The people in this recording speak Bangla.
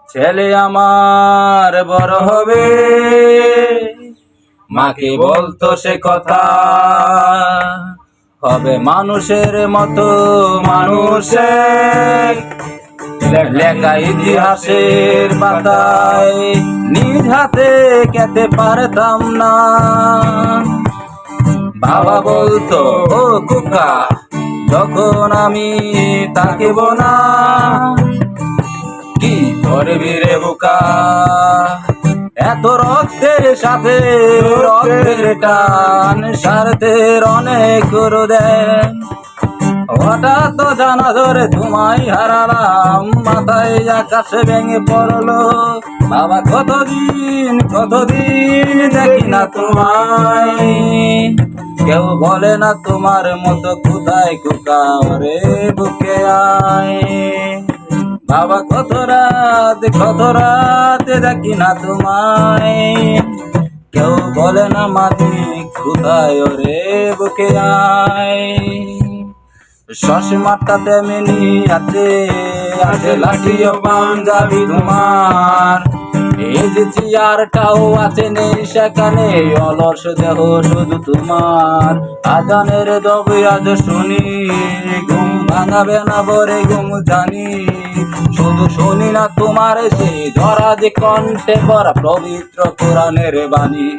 ছেলে আমার বড় হবে, মাকে বলতো সে কথা, হবে মানুষের মতো মানুষের লেখা ইতিহাসের পাতায় নিজ হাতে খেতে পারতাম না। বাবা বলতো ও কুকা, যখন আমি তাকিব না, কি করবি রে বোকা, এত রক্তের সাথে রক্তের টান, স্বার্থের অনেক করে দেন। হঠাৎ তো জানা ধরে তোমায় হারালাম, মাথায় আকাশে ভেঙে পড়লো। বাবা কতদিন দেখি না তোমায়, কেউ বলে না তোমার মতো কোথায় কুকা রে বুকে আয়। বাবা কত রাত দেখি না তোমায়, কেউ বলে না মালিক কোথায় রে বুকে আয়। চশমাটা তেমনি আছে লাঠি ও পাঞ্জাবি তোমার, এই যে চেয়ারটাও আছে নেই সেখানে, অলস দেহ শুধু তোমার। আজানের দবে আজ শুনি, ঘুম ভাঙাবে না বরে ঘুম জানি, শুধু শুনি না তোমার সেই ধরা যে কণ্ঠে ভরা পবিত্র কোরআনের বাণী।